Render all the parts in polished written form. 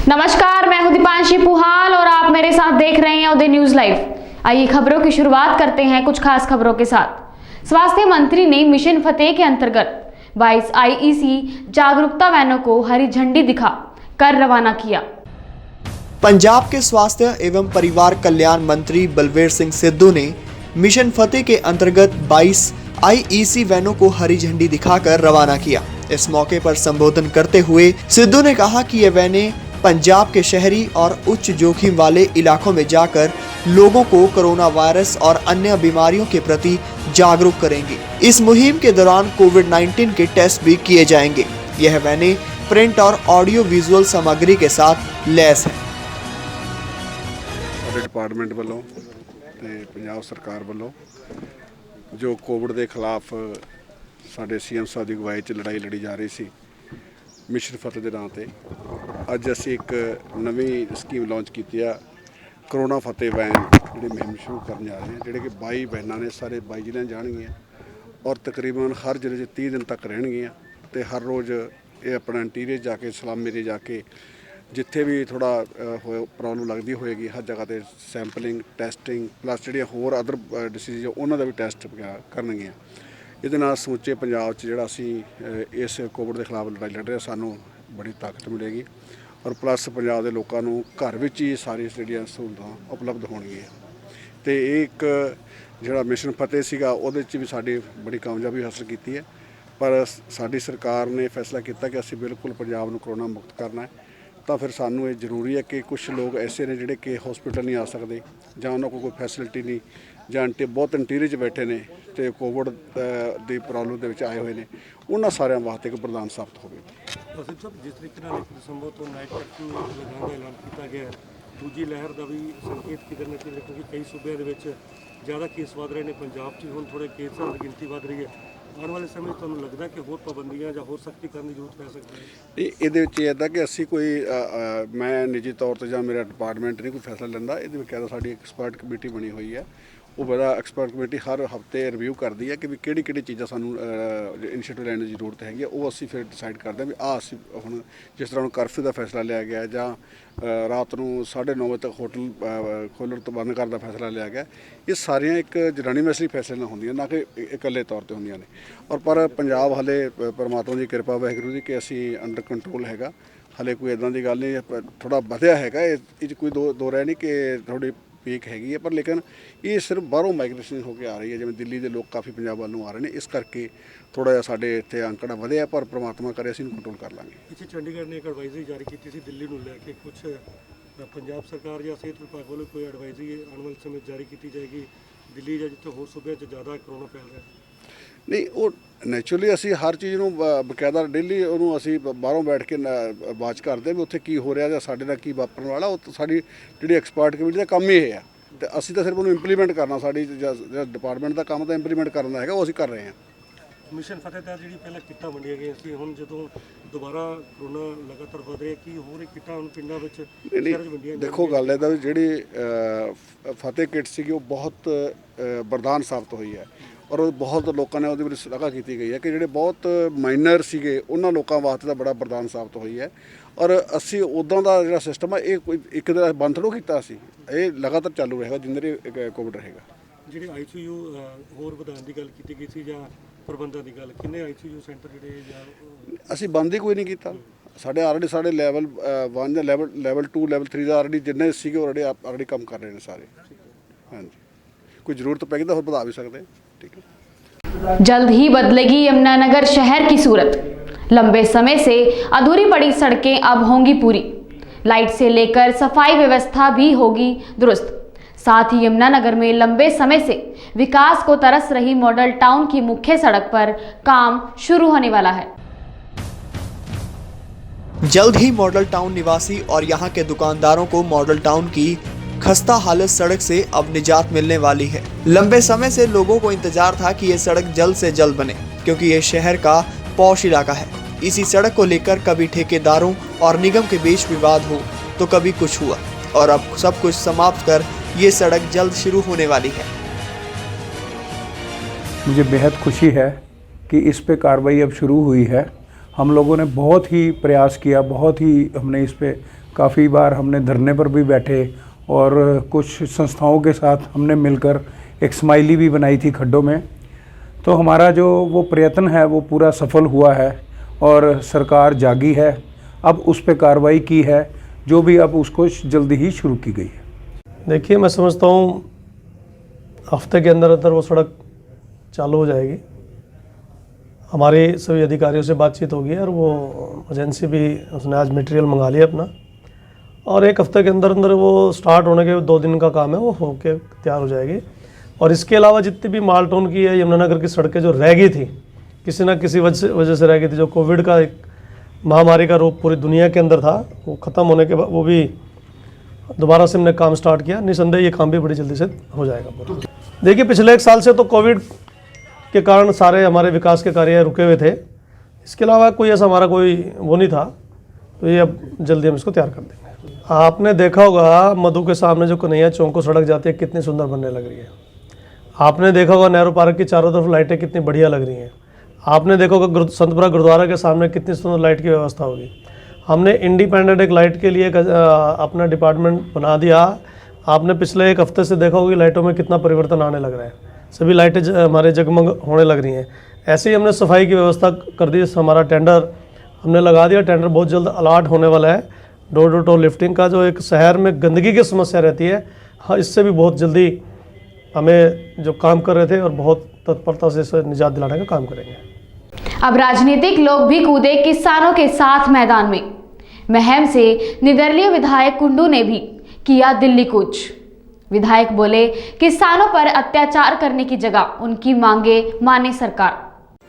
नमस्कार, मैं हूं दीपांशी पुहाल और आप मेरे साथ देख रहे हैं उदय न्यूज लाइव। आइए खबरों की शुरुआत करते हैं कुछ खास खबरों के साथ। स्वास्थ्य मंत्री ने मिशन फतेह के अंतर्गत 22 आईईसी जागरूकता वैनों को हरी झंडी दिखा कर रवाना किया। पंजाब के स्वास्थ्य एवं परिवार कल्याण मंत्री बलबीर सिंह सिद्धू ने मिशन फतेह के अंतर्गत 22 आईईसी वैनों को हरी झंडी दिखाकर रवाना किया। इस मौके पर संबोधन करते हुए सिद्धू ने कहा कि ये वैनें पंजाब के शहरी और उच्च जोखिम वाले इलाकों में जाकर लोगों को कोरोना वायरस और अन्य बीमारियों के प्रति जागरूक करेंगी। इस मुहिम के दौरान कोविड-19 के टेस्ट भी किए जाएंगे। यह वैनें प्रिंट और ऑडियो विजुअल सामग्री के साथ लैस है। डिपार्टमेंट वालों ते पंजाब सरकार वालों जो कोविड के खिलाफ साडे सीएम साहब की अगवाई च लड़ाई लड़ी जा रही सी मिशन फतेह के नाम से अज असी एक नवी स्कीम लॉन्च की है कोरोना फतेह वैन जी मुहिम शुरू करने जा रहे हैं जोड़े कि 22 वैनां ने सारे 22 जिले जाणगियां और तकरीबन हर जिले 30 दिन तक रहणगियां ते हर रोज़ ये अपना इंटीरियर जाके सलाम एरिया जाके जिथे भी थोड़ा प्रॉब्लम लगती होएगी हर जगह पर सैंपलिंग टैसटिंग प्लस जी होर अदर डिसीज़ उन्होंने भी टैसट करनगियां। ये समूचे पंजाब जिहड़ा असी इस कोविड के खिलाफ लड़ाई लड़ रहे सानू बड़ी ताकत मिलेगी और प्लस पंजाब के लोगों को घर विच ही सारी जिहड़ियां सहूलतां उपलब्ध होणगियां। तो एक जिहड़ा मिशन फतेह सीगा उहदे च भी साडी बड़ी कामयाबी हासिल की है पर साडी सरकार ने फैसला किया कि असी बिल्कुल पंजाब नूं कोरोना मुक्त करना है। तो फिर सानू ये जरूरी है कि कुछ लोग ऐसे ने जिहड़े कि हॉस्पिटल नहीं आ सकते जां उन्हां कोल कोई फैसिलिटी नहीं जां बहुत इंटीरियर बैठे ने तो कोविड की प्रॉब्लम के आए हुए हैं उन्होंने सारे वास्ते एक वरदान साबित होगी। जिस तरीके दिसंबर तो नाइट कर्फ्यू लगाने का ऐलान किया गया है दूजी लहर का भी संकेत किधर न किधर क्योंकि कई सूबे ज़्यादा केस वध रहे हैं पंजाब च हुण थोड़े केसां की गिनती वध रही है आने वाले समय तुहानूं लगदा कि होर पाबंदियां जां होर सख्ती करने की जरूरत पै सकती है? ये है कि असी कोई मैं निजी तौर पर जां मेरा डिपार्टमेंट नहीं कोई फैसला लैंदा। ये बकायदा साडी एक्सपर्ट कमेटी बनी हुई है वो बड़ा एक्सपर्ट कमेटी हर हफ्ते रिव्यू करती है कि भी किहड़ी चीज़ां सानू इनिशिएटिव लैने की जरूरत हैगी वो असी फिर डिसाइड करते हैं भी असी हुण जिस तरह कर्फ्यू का फैसला लिया गया जां रात नूं 9:30 बजे तक होटल खोलण तो बंद करने का फैसला लिया गया। ये सारियां एक यूनानिमसली फैसले ना होंदियां ना कि इकल्ले तौर पर होंदियां ने और पर पंजाब हले परमात्मा की कृपा वाहिगुरू की कि असी अंडर कंट्रोल हैगा हले कोई इदां दी गल नहीं थोड़ा वधिया हैगा ये कोई दो राय नहीं कि थोड़ी पीक हैगी है पर लेकिन ये सिर्फ बाहरों माइग्रेशन होकर आ रही है जिवें दिल्ली के लोग काफ़ी पंजाब वाल आ रहे हैं इस करके थोड़ा जिहा साडे इत्थे आंकड़ा वधिया पर परमात्मा करे असीं कंट्रोल कर लांगे। पिछले चंडीगढ़ ने एक एडवाइजरी जारी की थी दिल्ली को लैके कुछ पंजाब सरकार या सेहत विभाग वालों कोई एडवाइजरी आने वाले समय जारी की जाएगी दिल्ली या जिथे होर सूबे ज़्यादा कोरोना फैल रहा है? नहीं वो नैचुरली असी हर चीज़ नूं बकायदा डेली उन्होंने असी बाहरों बैठ के वाच करते भी उत्थे की हो रहा जां साडे नाल की वापरन वाला वो साडी जिहड़ी एक्सपर्ट कमेटी का काम ही ये है तो असी तो सिर्फ उन्होंने इंप्लीमेंट करना साडी डिपार्टमेंट का काम तो इंप्लीमेंट करना है वो असी कर रहे हैं। मिशन फतेह तहत जी पहले किट्टां वंडियां गईयां सी हुण जदों दोबारा कोरोना लगातार वध रहा की होर किट्टां हुण पिंडां विच शहरां च वंडियां देखो गल इहदा जिहड़ी फतेह किट सीगी वो बहुत वरदान साबित हुई है और बहुत लोगों ने वो सलाह की गई है कि जोड़े बहुत माइनर सीगे उन्होंने लोगों वास्ते तो बड़ा वरदान साबित हुई है और असी उदा का जो सिस्टम है ये एक दिन बंद थोड़ा किया ये लगातार चालू रहेगा जिन्ने देर कोविड रहेगा। जी ICU होर वधाउण की गल की गई सी जां प्रबंधन की गल किन्ने ICU सेंटर जिहड़े असी बंद ही कोई नहीं किया साढ़े ऑलरेडी साढ़े लैवल 1 या लैवल 2 लैवल 3 का ऑलरेडी जिन्ने सीगे ऑलरेडी काम कर रहे हैं सारे। हाँ जी कोई जरूरत पैगी तो होर बढ़ा भी सकते ठीक है। जल्द ही बदलेगी यमुनानगर शहर की सूरत। लंबे समय से अधूरी पड़ी सड़कें अब होंगी पूरी। लाइट से लेकर सफाई व्यवस्था भी होगी दुरुस्त। साथ ही यमुनानगर में लंबे समय से विकास को तरस रही मॉडल टाउन की मुख्य सड़क पर काम शुरू होने वाला है। जल्द ही मॉडल टाउन निवासी और यहाँ के दुकानदारों को मॉडल टाउन की खस्ता हालत सड़क से अब निजात मिलने वाली है। लंबे समय से लोगों को इंतजार था कि ये सड़क जल्द से जल्द बने क्योंकि ये शहर का पॉश इलाका है। इसी सड़क को लेकर कभी ठेकेदारों और निगम के बीच विवाद हो तो कभी कुछ हुआ और अब सब कुछ समाप्त कर ये सड़क जल्द शुरू होने वाली है। मुझे बेहद खुशी है कि इस पे कार्रवाई अब शुरू हुई है हम लोगों ने बहुत ही प्रयास किया, बहुत ही हमने इस पे काफ़ी बार हमने धरने पर भी बैठे और कुछ संस्थाओं के साथ हमने मिलकर एक स्माइली भी बनाई थी खड्डों में। तो हमारा जो वो प्रयत्न है वो पूरा सफल हुआ है और सरकार जागी है, अब उस पर कार्रवाई की है, जो भी अब उसको जल्दी ही शुरू की गई है। देखिए, मैं समझता हूँ हफ्ते के अंदर अंदर वो सड़क चालू हो जाएगी। हमारे सभी अधिकारियों से बातचीत होगी और वो एजेंसी भी उसने आज मटेरियल मंगा लिया अपना, और एक हफ्ते के अंदर अंदर वो स्टार्ट होने के 2 दिन का काम है वो होके तैयार हो जाएगी। और इसके अलावा जितनी भी मालटोन की है यमुनानगर की सड़कें जो रह गई थी, किसी ना किसी वजह से रह गई थी, जो कोविड का एक महामारी का रूप पूरी दुनिया के अंदर था, वो ख़त्म होने के बाद वो भी दोबारा से हमने काम स्टार्ट किया। निसंदेह ये काम भी बड़ी जल्दी से हो जाएगा पूरा। देखिए, पिछले 1 साल से तो कोविड के कारण सारे हमारे विकास के कार्य रुके हुए थे। इसके अलावा कोई ऐसा हमारा कोई वो नहीं था, तो ये अब जल्दी हम इसको तैयार कर देंगे। आपने देखा होगा मधु के सामने जो कन्हैया चौक को सड़क जाती है कितनी सुंदर बनने लग रही है। आपने देखा होगा नेहरू पार्क की चारों तरफ लाइटें कितनी बढ़िया लग रही हैं। आपने देखा होगा संतपुरा गुरुद्वारा के सामने कितनी सुंदर लाइट की व्यवस्था होगी। हमने इंडिपेंडेंट एक लाइट के लिए अपना डिपार्टमेंट बना दिया। आपने पिछले 1 हफ्ते से देखा होगा लाइटों में कितना परिवर्तन आने लग रहा है, सभी लाइटें हमारे जगमग होने लग रही हैं। ऐसे ही हमने सफाई की व्यवस्था कर दी। हमारा टेंडर हमने लगा दिया, टेंडर बहुत जल्द अलॉट होने वाला है। डोर टू डोर लिफ्टिंग का जो एक शहर में गंदगी की समस्या रहती है, हाँ, इससे भी बहुत जल्दी हमें जो काम कर रहे थे और बहुत तत्परता से इसे निजात दिलाने का काम करेंगे। अब राजनीतिक लोग भी कूदे किसानों के साथ मैदान में। महम से निर्दलीय विधायक कुंडू ने भी किया दिल्ली कूच। विधायक बोले, किसानों पर अत्याचार करने की जगह उनकी मांगे माने सरकार।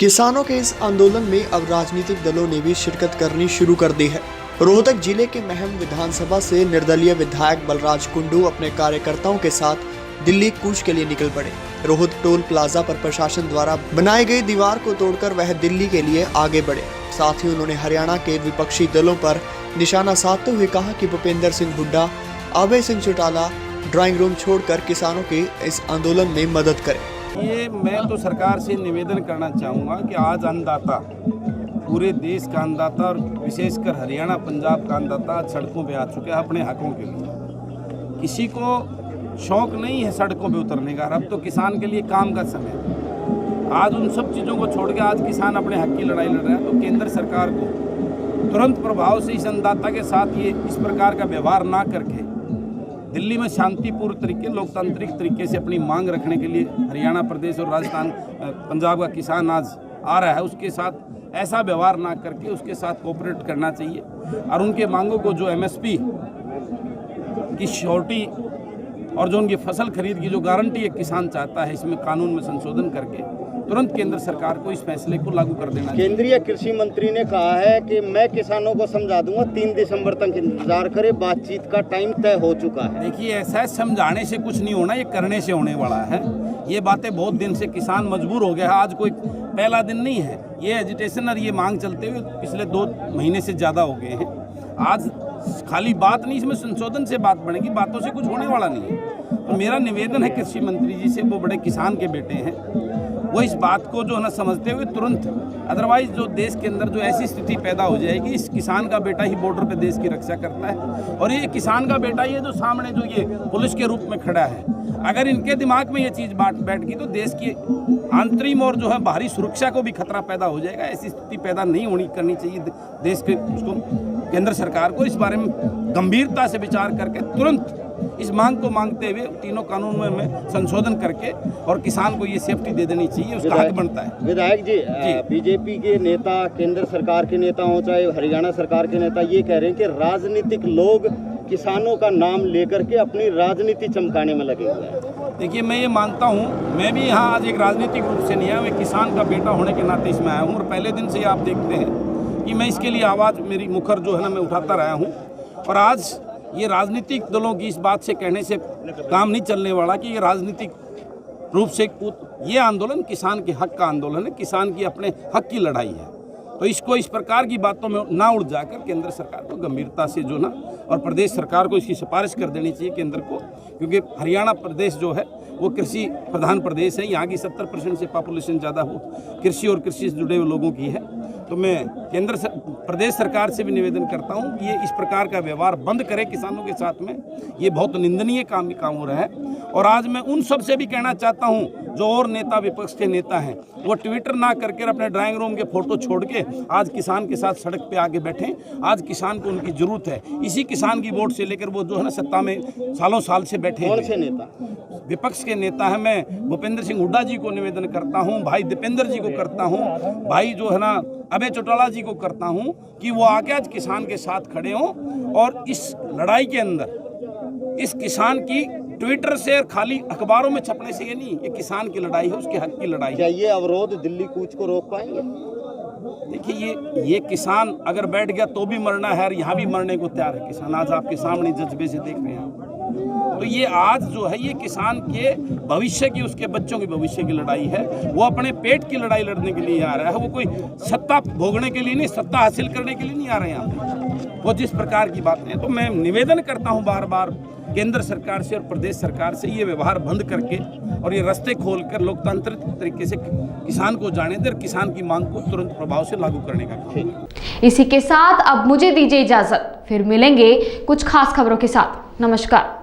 किसानों के इस आंदोलन में अब राजनीतिक दलों ने भी शिरकत करनी शुरू कर दी है। रोहतक जिले के महम विधानसभा से निर्दलीय विधायक बलराज कुंडू अपने कार्यकर्ताओं के साथ दिल्ली कूच के लिए निकल पड़े। रोहतक टोल प्लाजा पर प्रशासन द्वारा बनाई गई दीवार को तोड़कर वह दिल्ली के लिए आगे बढ़े। साथ ही उन्होंने हरियाणा के विपक्षी दलों पर निशाना साधते हुए कहा कि भूपेंद्र सिंह हुड्डा, अभय सिंह चौटाला ड्राइंग रूम छोड़कर किसानों के इस आंदोलन में मदद करें। ये मैं तो सरकार से निवेदन करना चाहूँगा कि आज अन्नदाता, पूरे देश का अन्नदाता और विशेषकर हरियाणा पंजाब का अन्नदाता आज सड़कों पे आ चुके हैं अपने हकों के लिए। किसी को शौक नहीं है सड़कों पे उतरने का। अब तो किसान के लिए काम का समय है। आज उन सब चीज़ों को छोड़ के आज किसान अपने हक की लड़ाई लड़ रहा है। तो केंद्र सरकार को तुरंत प्रभाव से इस अन्नदाता के साथ ये इस प्रकार का व्यवहार ना करके दिल्ली में शांतिपूर्ण तरीके, लोकतांत्रिक तरीके से अपनी मांग रखने के लिए हरियाणा प्रदेश और राजस्थान पंजाब का किसान आज आ रहा है, उसके साथ ऐसा व्यवहार ना करके उसके साथ कोऑपरेट करना चाहिए। और उनके मांगों को जो MSP की श्योरिटी और जो उनकी फसल खरीद की जो गारंटी एक किसान चाहता है, इसमें कानून में संशोधन करके तुरंत केंद्र सरकार को इस फैसले को लागू कर देना चाहिए। केंद्रीय कृषि मंत्री ने कहा है कि मैं किसानों को समझा दूंगा, 3 दिसंबर तक इंतजार करें, बातचीत का टाइम तय हो चुका है। देखिए, ऐसा समझाने से कुछ नहीं होना, ये करने से होने वाला है। ये बातें बहुत दिन से किसान मजबूर हो गया है, आज कोई पहला दिन नहीं है। ये एजिटेशन और ये मांग चलते हुए पिछले 2 महीने से ज़्यादा हो गए हैं। आज खाली बात नहीं, इसमें संशोधन से बात बढ़ेगी, बातों से कुछ होने वाला नहीं है। तो मेरा निवेदन है कृषि मंत्री जी से, वो बड़े किसान के बेटे हैं, वो इस बात को जो है ना समझते हुए तुरंत, अदरवाइज जो देश के अंदर जो ऐसी स्थिति पैदा हो जाएगी, इस किसान का बेटा ही बॉर्डर पे देश की रक्षा करता है। और ये किसान का बेटा ये जो सामने जो ये पुलिस के रूप में खड़ा है, अगर इनके दिमाग में ये चीज़ बैठ गई तो देश की आंतरिक और जो है बाहरी सुरक्षा को भी खतरा पैदा हो जाएगा। ऐसी स्थिति पैदा नहीं करनी चाहिए देश के उसको केंद्र सरकार को इस बारे में गंभीरता से विचार करके तुरंत इस मांग को मांगते हुए तीनों कानूनों में संशोधन करके और किसान को ये सेफ्टी दे देनी चाहिए, उसका हक बनता है। विधायक जी, बीजेपी के नेता, केंद्र सरकार के नेता हो चाहे हरियाणा सरकार के नेता, ये कह रहे हैं कि राजनीतिक लोग किसानों का नाम लेकर के अपनी राजनीति चमकाने में लगे हुए हैं। देखिए, मैं ये मानता हूँ, मैं भी यहाँ आज एक राजनीतिक रूप से नहीं आया, मैं किसान का बेटा होने के नाते इसमें आया हूँ। और पहले दिन से आप देखते हैं कि मैं इसके लिए आवाज़ मेरी मुखर जो है ना मैं उठाता रहा हूँ। और आज ये राजनीतिक दलों की इस बात से कहने से काम नहीं चलने वाला कि ये राजनीतिक रूप से ये आंदोलन किसान के हक का आंदोलन है, किसान की अपने हक की लड़ाई है। तो इसको इस प्रकार की बातों में ना उड़ जाकर केंद्र सरकार को गंभीरता से जो ना, और प्रदेश सरकार को इसकी सिफारिश कर देनी चाहिए केंद्र को, क्योंकि हरियाणा प्रदेश जो है वो कृषि प्रधान प्रदेश है। यहाँ की 70% से पॉपुलेशन ज़्यादा हो कृषि और कृषि से जुड़े हुए लोगों की है। तो मैं प्रदेश सरकार से भी निवेदन करता हूं कि ये इस प्रकार का व्यवहार बंद करे किसानों के साथ में। ये बहुत निंदनीय काम हो रहा है। और आज मैं उन सब से भी कहना चाहता हूं जो और नेता, विपक्ष के नेता हैं, वो ट्विटर ना करके अपने ड्राइंग रूम के फोटो छोड़ के आज किसान के साथ सड़क पे आके बैठें। आज किसान को उनकी जरूरत है। इसी किसान की वोट से लेकर वो जो है ना सत्ता में सालों साल से बैठे कौन से नेता? विपक्ष के नेता है। मैं भूपेंद्र सिंह हुड्डा जी को निवेदन करता हूं, भाई दीपेंद्र जी को करता हूं, भाई जो है ना अभय चौटाला जी को करता हूं कि वो आके आज किसान के साथ खड़े हों और इस लड़ाई के अंदर इस किसान की ट्विटर से और खाली अखबारों में छपने से ये नहीं, ये किसान की लड़ाई है, उसके हक की लड़ाई क्या है। ये अवरोध दिल्ली कूच को रोक पाएंगे? देखिए ये किसान अगर बैठ गया तो भी मरना है और यहाँ भी मरने को तैयार है किसान। आज आपके सामने जज्बे से देख रहे हैं। तो ये आज जो है ये किसान के भविष्य की, उसके बच्चों के भविष्य की लड़ाई है। वो अपने पेट की लड़ाई लड़ने के लिए आ रहा है। वो कोई सत्ता भोगने के लिए नहीं, सत्ता हासिल करने के लिए नहीं आ रहे हैं यहाँ पे। वो जिस प्रकार की बातें हैं, तो मैं निवेदन करता हूँ बार बार केंद्र सरकार से और प्रदेश सरकार से, ये व्यवहार बंद करके और ये रास्ते खोलकर लोकतांत्रिक तरीके से किसान को जाने दें, किसान की मांग को तुरंत प्रभाव से लागू करने का काम। इसी के साथ अब मुझे दीजिए इजाजत, फिर मिलेंगे कुछ खास खबरों के साथ। नमस्कार।